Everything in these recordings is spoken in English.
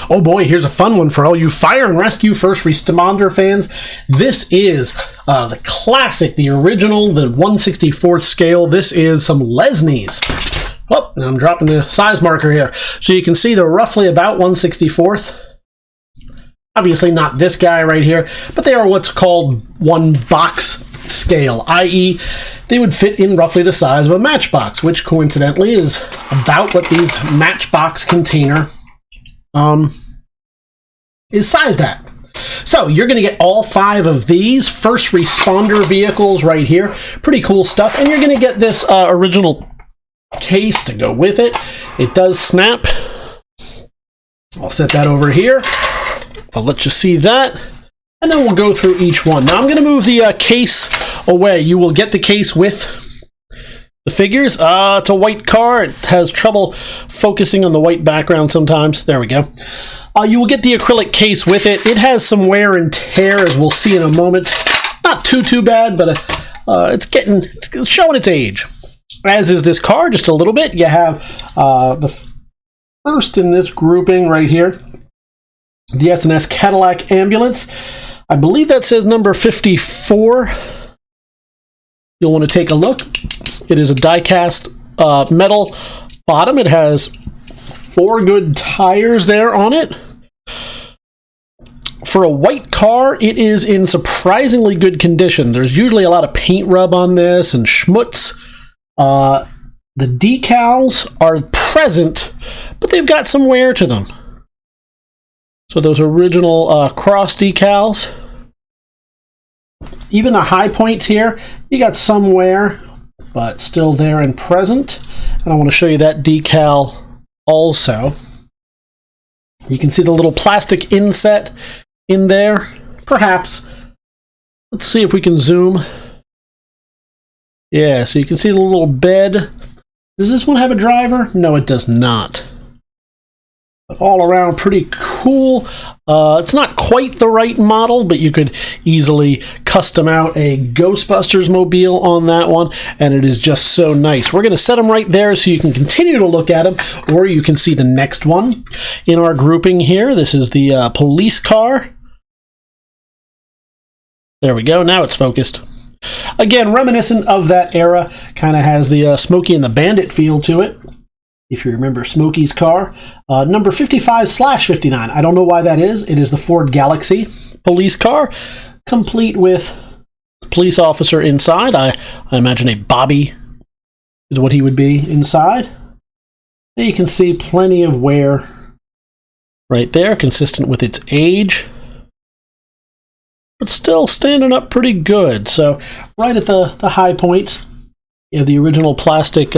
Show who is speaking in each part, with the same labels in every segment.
Speaker 1: Oh boy, here's a fun one for all you fire and rescue first responder fans. This is the classic, the original, the 1/64th scale. This is some Lesneys. Oh, now I'm dropping the size marker here. So you can see they're roughly about 1/64th. Obviously not this guy right here, but they are what's called one box scale, i.e. they would fit in roughly the size of a matchbox, which coincidentally is about what these matchbox container is sized at. So you're going to get all 5 of these first responder vehicles right here. Pretty cool stuff. And you're going to get this original case to go with it. It does snap. I'll set that over here. I'll let you see that. And then we'll go through each one. Now I'm going to move the case away. You will get the case with the figures. It's a white car. It has trouble focusing on the white background sometimes. There we go. You will get the acrylic case with it. It has some wear and tear, as we'll see in a moment. Not too bad, but it's showing its age. As is this car, just a little bit. You have the first in this grouping right here, the S&S Cadillac ambulance. I believe that says number 54. You'll want to take a look. It is a die-cast metal bottom. It has 4 good tires there on it. For a white car, it is in surprisingly good condition. There's usually a lot of paint rub on this and schmutz. The decals are present, but they've got some wear to them. So those original cross decals. Even the high points here, you got some wear, but still there and present. And I want to show you that decal also. You can see the little plastic inset in there, perhaps. Let's see if we can zoom. Yeah, so you can see the little bed. Does this one have a driver? No, it does not. But all around pretty cool. It's not quite the right model, but you could easily custom out a Ghostbusters mobile on that one, and it is just so nice. We're going to set them right there so you can continue to look at them, or you can see the next one in our grouping here. This is the police car. There we go. Now it's focused. Again, reminiscent of that era. Kind of has the Smokey and the Bandit feel to it. If you remember Smokey's car. Number 55/59. I don't know why that is. It is the Ford Galaxy police car, complete with the police officer inside. I imagine a Bobby is what he would be inside. And you can see plenty of wear right there, consistent with its age. But still standing up pretty good. So right at the high points, you have the original plastic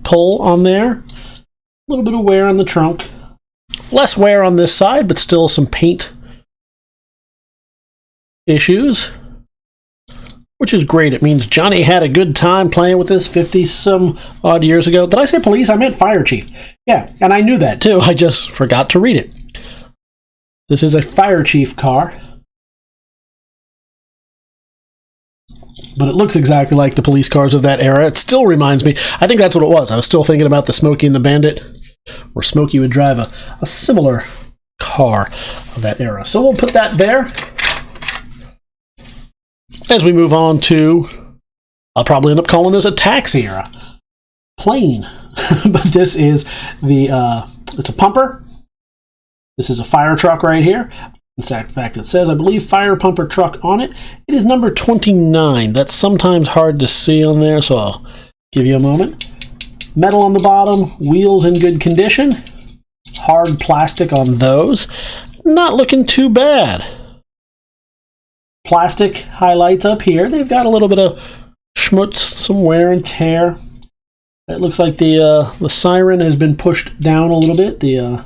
Speaker 1: pull on there. A little bit of wear on the trunk. Less wear on this side, but still some paint issues, which is great. It means Johnny had a good time playing with this 50-some odd years ago. Did I say police? I meant fire chief. Yeah, and I knew that too. I just forgot to read it. This is a fire chief car. But it looks exactly like the police cars of that era. It still reminds me. I think that's what it was. I was still thinking about the Smokey and the Bandit, where Smokey would drive a similar car of that era. So we'll put that there. As we move on to, I'll probably end up calling this a taxi era plane. But this is it's a pumper. This is a fire truck right here. In fact, it says, I believe, fire pumper truck on it. It is number 29. That's sometimes hard to see on there, so I'll give you a moment. Metal on the bottom, wheels in good condition. Hard plastic on those. Not looking too bad. Plastic highlights up here. They've got a little bit of schmutz, some wear and tear. It looks like the siren has been pushed down a little bit. The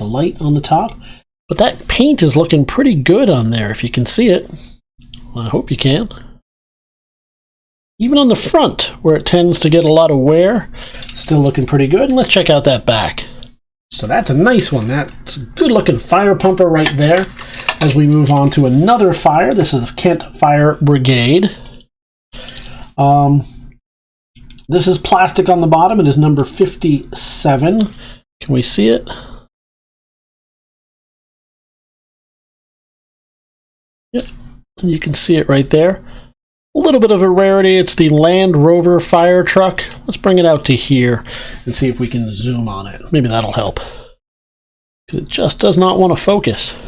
Speaker 1: light on the top. But that paint is looking pretty good on there, if you can see it. Well, I hope you can. Even on the front, where it tends to get a lot of wear, still looking pretty good. And let's check out that back. So that's a nice one. That's a good-looking fire pumper right there. As we move on to another fire, this is the Kent Fire Brigade. This is plastic on the bottom. It is number 57. Can we see it? Yep, you can see it right there. A little bit of a rarity. It's the Land Rover fire truck. Let's bring it out to here and see if we can zoom on it. Maybe that'll help, because it just does not want to focus.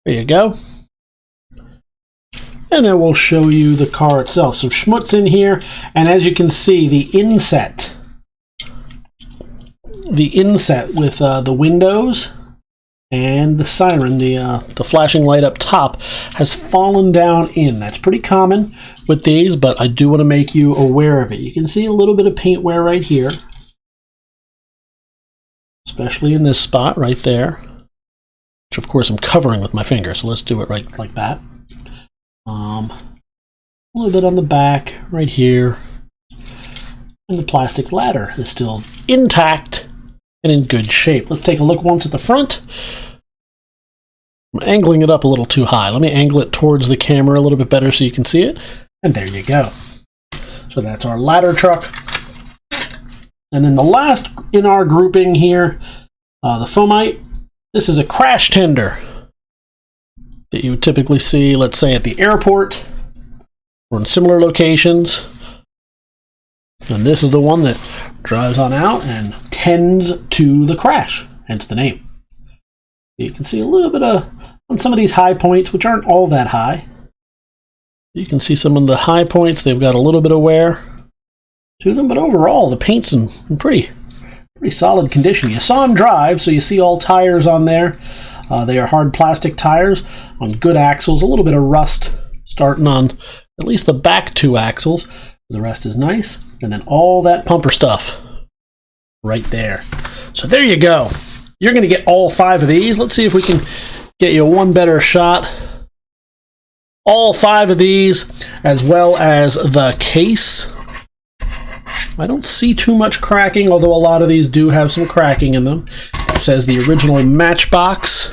Speaker 1: There you go. And then we'll show you the car itself. Some schmutz in here, and as you can see, the inset with the windows and the siren, the flashing light up top, has fallen down in. That's pretty common with these, but I do want to make you aware of it. You can see a little bit of paint wear right here, especially in this spot right there, which of course I'm covering with my finger, so let's do it right like that. A little bit on the back right here, and the plastic ladder is still intact and in good shape. Let's take a look once at the front. I'm angling it up a little too high. Let me angle it towards the camera a little bit better so you can see it. And there you go. So that's our ladder truck. And then the last in our grouping here, the Foamite. This is a crash tender that you would typically see, let's say, at the airport or in similar locations. And this is the one that drives on out and tends to the crash, hence the name. You can see a little bit of, on some of these high points, which aren't all that high. You can see some of the high points, they've got a little bit of wear to them, but overall the paint's in pretty solid condition. You saw them drive, so you see all tires on there. They are hard plastic tires on good axles, a little bit of rust starting on at least the back two axles. The rest is nice. And then all that pumper stuff right there. So there you go. You're going to get all 5 of these. Let's see if we can get you one better shot. All 5 of these, as well as the case. I don't see too much cracking, although a lot of these do have some cracking in them. It says the original Matchbox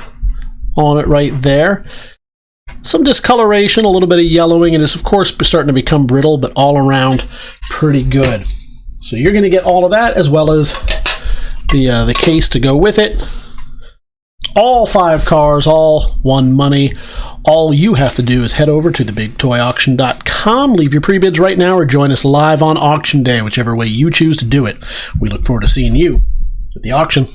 Speaker 1: on it right there. Some discoloration, a little bit of yellowing, and it's of course starting to become brittle, but all around pretty good. So you're going to get all of that, as well as the case to go with it. All 5 cars, all one money. All you have to do is head over to TheBigToyAuction.com, leave your pre-bids right now, or join us live on auction day, whichever way you choose to do it. We look forward to seeing you at the auction.